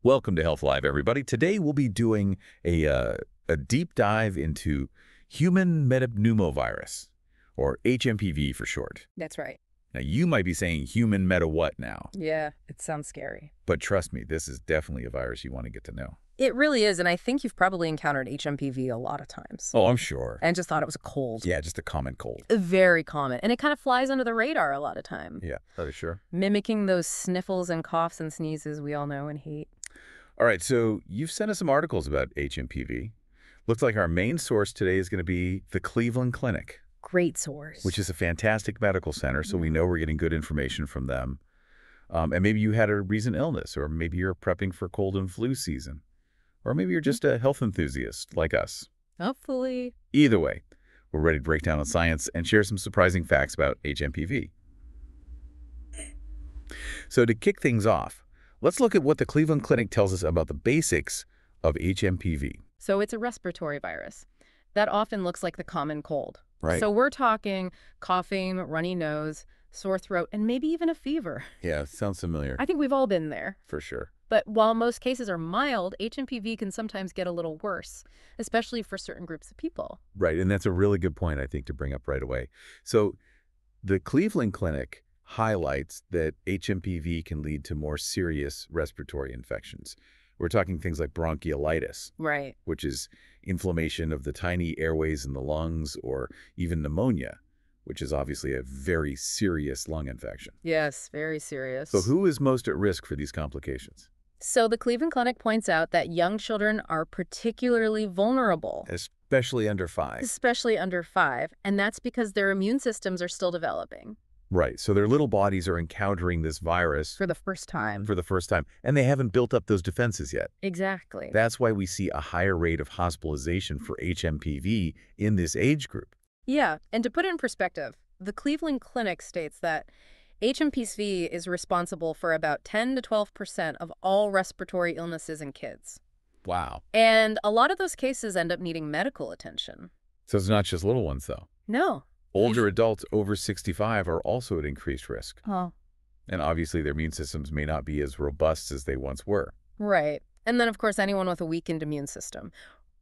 Welcome to Health Live, everybody. Today we'll be doing a deep dive into human metapneumovirus, or HMPV for short. That's right. Now, you might be saying human meta what now? Yeah, it sounds scary. But trust me, this is definitely a virus you want to get to know. It really is, and I think you've probably encountered HMPV a lot of times. Oh, I'm sure. And just thought it was a cold. Yeah, just a common cold. Very common. And it kind of flies under the radar a lot of time. Yeah, that is sure. Mimicking those sniffles and coughs and sneezes we all know and hate. All right, so you've sent us some articles about HMPV. Looks like our main source today is going to be the Cleveland Clinic. Great source. Which is a fantastic medical center, so we know we're getting good information from them. And maybe you had a recent illness, or maybe you're prepping for cold and flu season. Or maybe you're just a health enthusiast like us. Hopefully. Either way, we're ready to break down the science and share some surprising facts about HMPV. So to kick things off, let's look at what the Cleveland Clinic tells us about the basics of HMPV. So it's a respiratory virus. That often looks like the common cold. Right. So we're talking coughing, runny nose, sore throat, and maybe even a fever. Yeah, sounds familiar. I think we've all been there. For sure. But while most cases are mild, HMPV can sometimes get a little worse, especially for certain groups of people. Right, and that's a really good point, I think, to bring up right away. So the Cleveland Clinic highlights that HMPV can lead to more serious respiratory infections. We're talking things like bronchiolitis, Right. which is inflammation of the tiny airways in the lungs, or even pneumonia, which is obviously a very serious lung infection. Yes, very serious. So who is most at risk for these complications? So the Cleveland Clinic points out that young children are particularly vulnerable, Especially under 5. especially under 5, and that's because their immune systems are still developing. Right, so their little bodies are encountering this virus For the first time. for the first time, and they haven't built up those defenses yet. Exactly. That's why we see a higher rate of hospitalization for HMPV in this age group. Yeah, and to put it in perspective, the Cleveland Clinic states that HMPV is responsible for about 10 to 12% of all respiratory illnesses in kids. Wow. And a lot of those cases end up needing medical attention. So it's not just little ones, though. No. Older adults over 65 are also at increased risk. Oh. And obviously their immune systems may not be as robust as they once were. Right. And then, of course, anyone with a weakened immune system,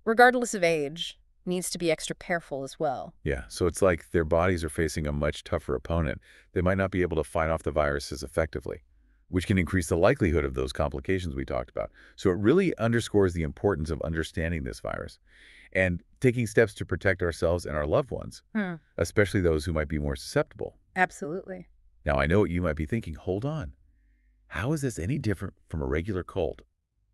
regardless of age, needs to be extra careful as well. Yeah, so it's like their bodies are facing a much tougher opponent. They might not be able to fight off the virus as effectively, which can increase the likelihood of those complications we talked about. So it really underscores the importance of understanding this virus and taking steps to protect ourselves and our loved ones, especially those who might be more susceptible. Absolutely. Now, I know what you might be thinking. Hold on. How is this any different from a regular cold?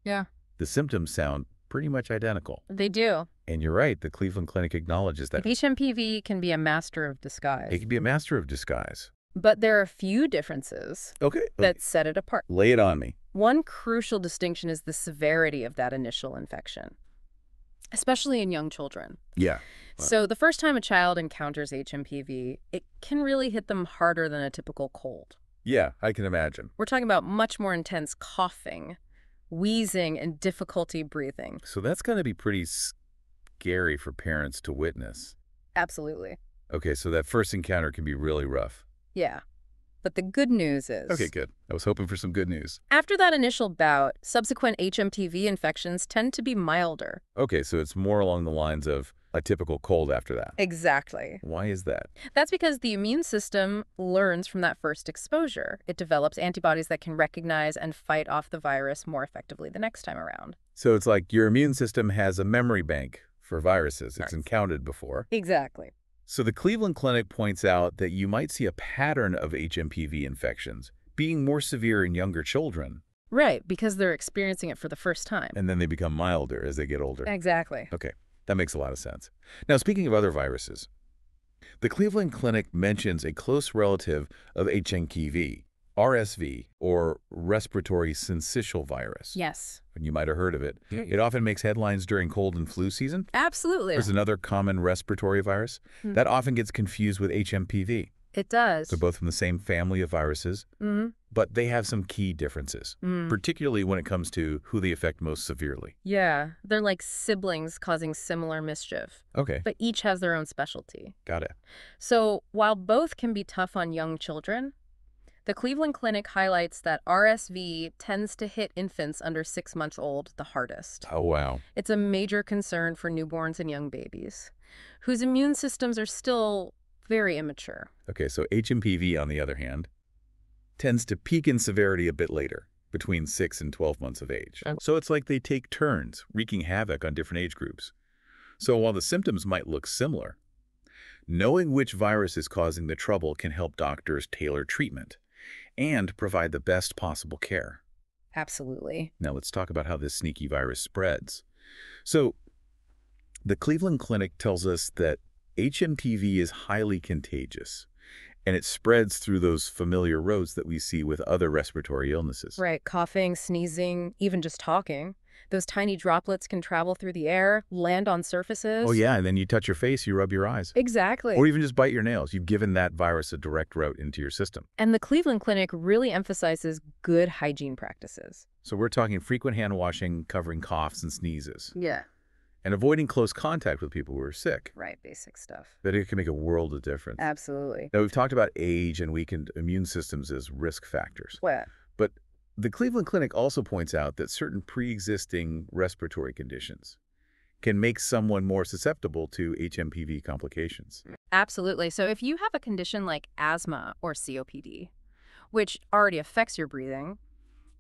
Yeah. The symptoms sound pretty much identical. They do. And you're right, the Cleveland Clinic acknowledges that. HMPV can be a master of disguise. It can be a master of disguise. But there are a few differences Okay. that set it apart. Lay it on me. One crucial distinction is the severity of that initial infection, especially in young children. Yeah. Wow. So the first time a child encounters HMPV, it can really hit them harder than a typical cold. Yeah, I can imagine. We're talking about much more intense coughing, wheezing, and difficulty breathing. So that's going to be pretty scary for parents to witness. Absolutely. Okay, so that first encounter can be really rough. Yeah. But the good news is... Okay, good. I was hoping for some good news. After that initial bout, subsequent HMPV infections tend to be milder. Okay, so it's more along the lines of a typical cold after that. Exactly. Why is that? That's because the immune system learns from that first exposure. It develops antibodies that can recognize and fight off the virus more effectively the next time around. So it's like your immune system has a memory bank for viruses it's encountered before. Exactly. So the Cleveland Clinic points out that you might see a pattern of HMPV infections being more severe in younger children. Right, because they're experiencing it for the first time. And then they become milder as they get older. Exactly. Okay, that makes a lot of sense. Now, speaking of other viruses, the Cleveland Clinic mentions a close relative of HMPV, RSV, or respiratory syncytial virus. Yes. And you might have heard of it. It often makes headlines during cold and flu season. Absolutely. There's another common respiratory virus that often gets confused with HMPV. It does. They're both from the same family of viruses, but they have some key differences, particularly when it comes to who they affect most severely. Yeah, they're like siblings causing similar mischief, Okay, but each has their own specialty. got it. So while both can be tough on young children, The Cleveland Clinic highlights that RSV tends to hit infants under 6 months old the hardest. Oh, wow. It's a major concern for newborns and young babies, whose immune systems are still very immature. Okay, so HMPV, on the other hand, tends to peak in severity a bit later, between 6 and 12 months of age. So it's like they take turns, wreaking havoc on different age groups. So while the symptoms might look similar, knowing which virus is causing the trouble can help doctors tailor treatment and provide the best possible care. Absolutely. Now let's talk about how this sneaky virus spreads. So the Cleveland Clinic tells us that HMPV is highly contagious, and it spreads through those familiar roads that we see with other respiratory illnesses. Right, coughing, sneezing, even just talking. Those tiny droplets can travel through the air, land on surfaces. Oh yeah, and then you touch your face, you rub your eyes. Exactly. Or even just bite your nails. You've given that virus a direct route into your system. And the Cleveland Clinic really emphasizes good hygiene practices. So we're talking frequent hand washing, covering coughs and sneezes, Yeah. and avoiding close contact with people who are sick. Right, basic stuff. But it can make a world of difference. Absolutely. Now, we've talked about age and weakened immune systems as risk factors. What? But the Cleveland Clinic also points out that certain pre-existing respiratory conditions can make someone more susceptible to HMPV complications. Absolutely. So if you have a condition like asthma or COPD, which already affects your breathing,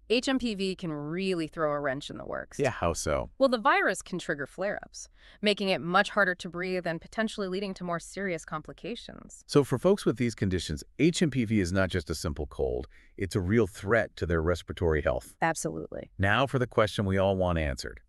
HMPV can really throw a wrench in the works. Yeah, how so? Well, the virus can trigger flare-ups, making it much harder to breathe and potentially leading to more serious complications. So for folks with these conditions, HMPV is not just a simple cold. It's a real threat to their respiratory health. Absolutely. Now for the question we all want answered.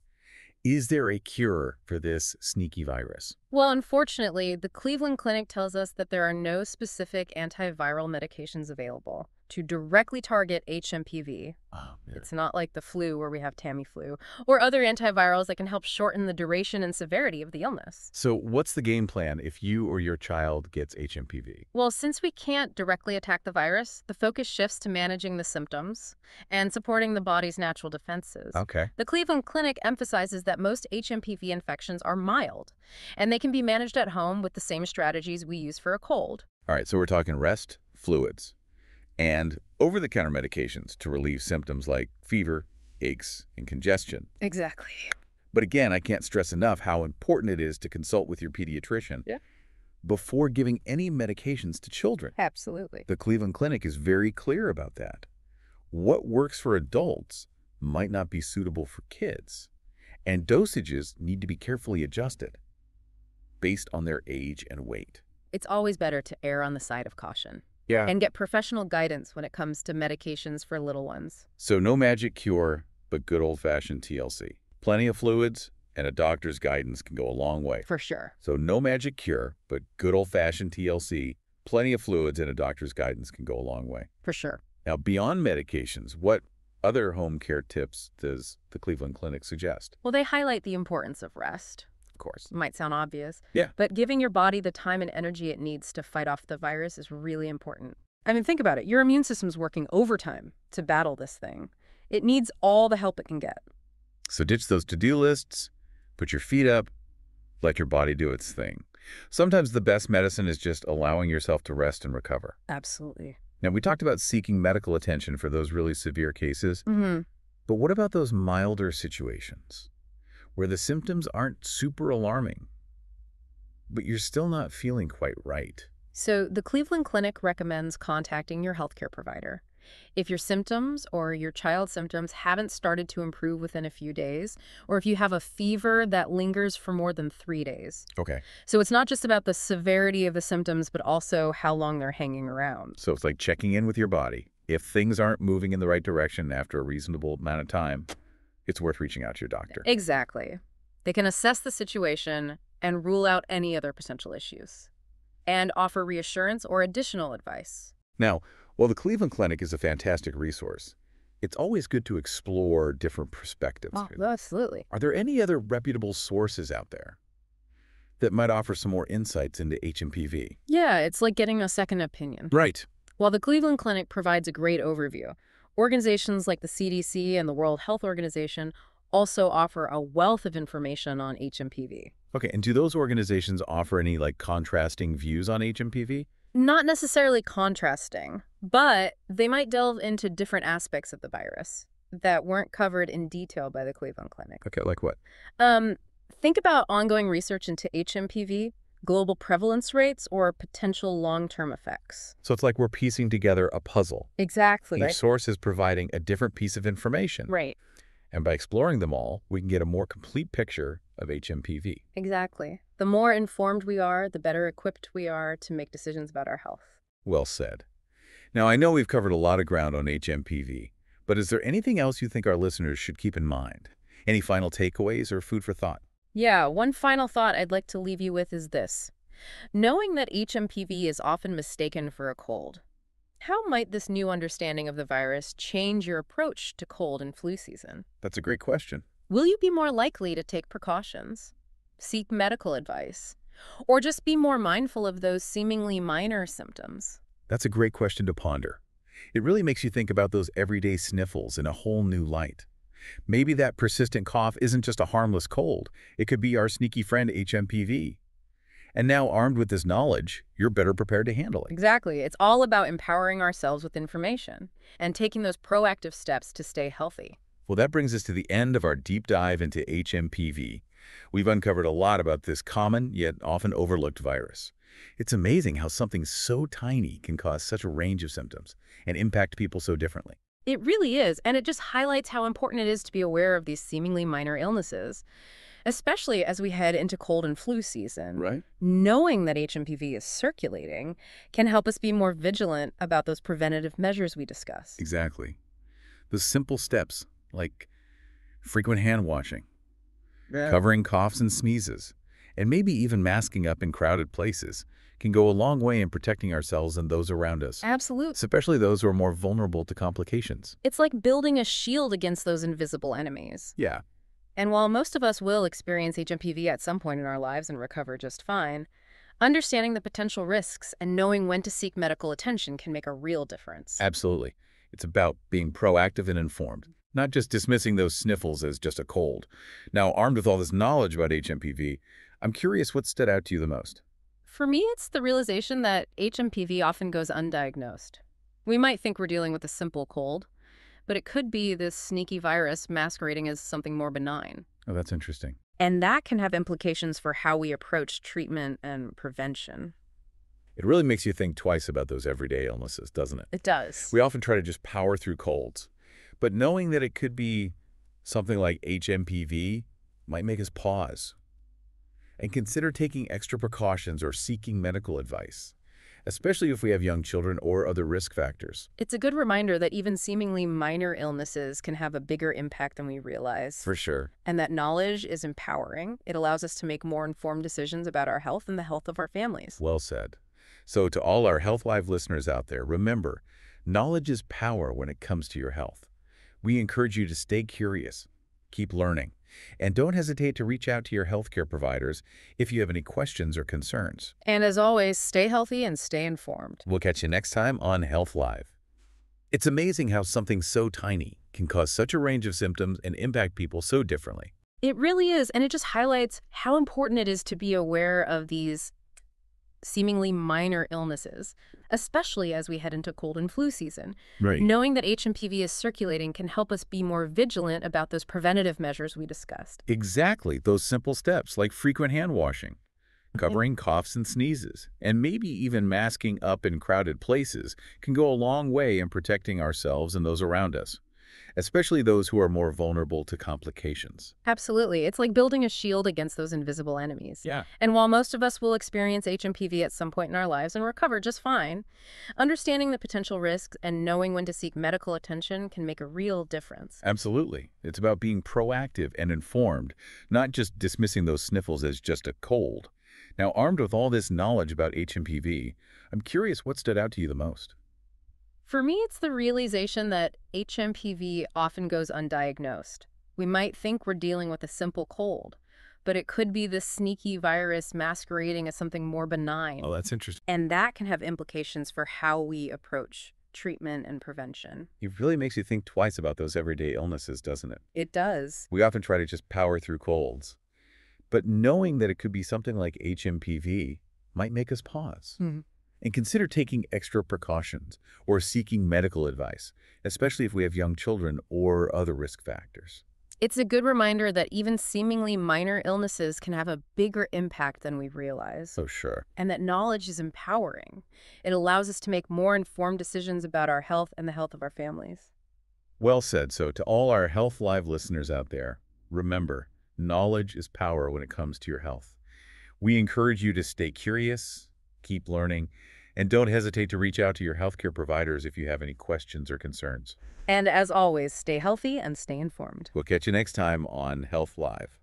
Is there a cure for this sneaky virus? Well, unfortunately, the Cleveland Clinic tells us that there are no specific antiviral medications available to directly target HMPV. Oh, yeah. It's not like the flu where we have Tamiflu, or other antivirals that can help shorten the duration and severity of the illness. So what's the game plan if you or your child gets HMPV? Well, since we can't directly attack the virus, the focus shifts to managing the symptoms and supporting the body's natural defenses. Okay. The Cleveland Clinic emphasizes that most HMPV infections are mild, and they can be managed at home with the same strategies we use for a cold. All right, so we're talking rest, fluids, and over-the-counter medications to relieve symptoms like fever, aches, and congestion. Exactly. But again, I can't stress enough how important it is to consult with your pediatrician before giving any medications to children. Absolutely. The Cleveland Clinic is very clear about that. What works for adults might not be suitable for kids, and dosages need to be carefully adjusted based on their age and weight. It's always better to err on the side of caution Yeah. and get professional guidance when it comes to medications for little ones. So no magic cure, but good old-fashioned TLC. Plenty of fluids and a doctor's guidance can go a long way. For sure. So no magic cure, but good old-fashioned TLC, plenty of fluids and a doctor's guidance can go a long way. For sure. Now, beyond medications, what other home care tips does the Cleveland Clinic suggest? Well, they highlight the importance of rest. Of course. Might sound obvious. Yeah. But giving your body the time and energy it needs to fight off the virus is really important. I mean, think about it. Your immune system's working overtime to battle this thing. It needs all the help it can get. So ditch those to-do lists, put your feet up, let your body do its thing. Sometimes the best medicine is just allowing yourself to rest and recover. Absolutely. Now, we talked about seeking medical attention for those really severe cases, Mm-hmm. but what about those milder situations where the symptoms aren't super alarming, but you're still not feeling quite right? So the Cleveland Clinic recommends contacting your healthcare provider. If your symptoms or your child's symptoms haven't started to improve within a few days, or if you have a fever that lingers for more than 3 days. Okay. So it's not just about the severity of the symptoms, but also how long they're hanging around. So it's like checking in with your body. If things aren't moving in the right direction after a reasonable amount of time, it's worth reaching out to your doctor. Exactly. They can assess the situation and rule out any other potential issues, and offer reassurance or additional advice. Now, while the Cleveland Clinic is a fantastic resource, it's always good to explore different perspectives. Oh, absolutely. Are there any other reputable sources out there that might offer some more insights into HMPV? Yeah, it's like getting a second opinion. Right. While the Cleveland Clinic provides a great overview, organizations like the CDC and the World Health Organization also offer a wealth of information on HMPV. Okay, and do those organizations offer any contrasting views on HMPV? Not necessarily contrasting, but they might delve into different aspects of the virus that weren't covered in detail by the Cleveland Clinic. Okay, like what? Um, think about ongoing research into HMPV, global prevalence rates, or potential long-term effects. So it's like we're piecing together a puzzle. Exactly. Each source is providing a different piece of information. Right. And by exploring them all, we can get a more complete picture of HMPV. Exactly. The more informed we are, the better equipped we are to make decisions about our health. Well said. Now, I know we've covered a lot of ground on HMPV, but is there anything else you think our listeners should keep in mind? Any final takeaways or food for thought? Yeah, one final thought I'd like to leave you with is this. Knowing that HMPV is often mistaken for a cold, how might this new understanding of the virus change your approach to cold and flu season? That's a great question. Will you be more likely to take precautions, seek medical advice, or just be more mindful of those seemingly minor symptoms? That's a great question to ponder. It really makes you think about those everyday sniffles in a whole new light. Maybe that persistent cough isn't just a harmless cold. It could be our sneaky friend HMPV. And now, armed with this knowledge, you're better prepared to handle it. Exactly. It's all about empowering ourselves with information and taking those proactive steps to stay healthy. Well, that brings us to the end of our deep dive into HMPV. We've uncovered a lot about this common, yet often overlooked virus. It's amazing how something so tiny can cause such a range of symptoms and impact people so differently. It really is, and it just highlights how important it is to be aware of these seemingly minor illnesses, especially as we head into cold and flu season. Right. Knowing that HMPV is circulating can help us be more vigilant about those preventative measures we discussed. Exactly. The simple steps, like frequent hand washing, covering coughs and sneezes, and maybe even masking up in crowded places, can go a long way in protecting ourselves and those around us, Absolutely. especially those who are more vulnerable to complications. It's like building a shield against those invisible enemies. Yeah, And while most of us will experience HMPV at some point in our lives and recover just fine, understanding the potential risks and knowing when to seek medical attention can make a real difference. absolutely. It's about being proactive and informed, not just dismissing those sniffles as just a cold. Now, armed with all this knowledge about HMPV, I'm curious what stood out to you the most. For me, it's the realization that HMPV often goes undiagnosed. We might think we're dealing with a simple cold, but it could be this sneaky virus masquerading as something more benign. Oh, that's interesting. And that can have implications for how we approach treatment and prevention. It really makes you think twice about those everyday illnesses, doesn't it? It does. We often try to just power through colds, but knowing that it could be something like HMPV might make us pause and consider taking extra precautions or seeking medical advice, especially if we have young children or other risk factors. It's a good reminder that even seemingly minor illnesses can have a bigger impact than we realize. For sure. And that knowledge is empowering. It allows us to make more informed decisions about our health and the health of our families. Well said. So to all our Health Live listeners out there, remember, knowledge is power when it comes to your health. We encourage you to stay curious, keep learning, and don't hesitate to reach out to your healthcare providers if you have any questions or concerns. And as always, stay healthy and stay informed. We'll catch you next time on Health Live. It's amazing how something so tiny can cause such a range of symptoms and impact people so differently. It really is, and it just highlights how important it is to be aware of these seemingly minor illnesses, especially as we head into cold and flu season. Right. Knowing that HMPV is circulating can help us be more vigilant about those preventative measures we discussed. Exactly. Those simple steps like frequent hand washing, covering coughs and sneezes, and maybe even masking up in crowded places can go a long way in protecting ourselves and those around us, especially those who are more vulnerable to complications. Absolutely. It's like building a shield against those invisible enemies. Yeah. And while most of us will experience HMPV at some point in our lives and recover just fine, understanding the potential risks and knowing when to seek medical attention can make a real difference. Absolutely. It's about being proactive and informed, not just dismissing those sniffles as just a cold. Now, armed with all this knowledge about HMPV, I'm curious what stood out to you the most. For me, it's the realization that HMPV often goes undiagnosed. We might think we're dealing with a simple cold, but it could be this sneaky virus masquerading as something more benign. Oh, that's interesting. And that can have implications for how we approach treatment and prevention. It really makes you think twice about those everyday illnesses, doesn't it? It does. We often try to just power through colds, but knowing that it could be something like HMPV might make us pause And consider taking extra precautions or seeking medical advice, especially if we have young children or other risk factors. It's a good reminder that even seemingly minor illnesses can have a bigger impact than we realize, Oh, sure. and that knowledge is empowering. It allows us to make more informed decisions about our health and the health of our families. Well said. So to all our Health Live listeners out there, remember, knowledge is power when it comes to your health. We encourage you to stay curious, keep learning, and don't hesitate to reach out to your healthcare providers if you have any questions or concerns. And as always, stay healthy and stay informed. We'll catch you next time on Health Live.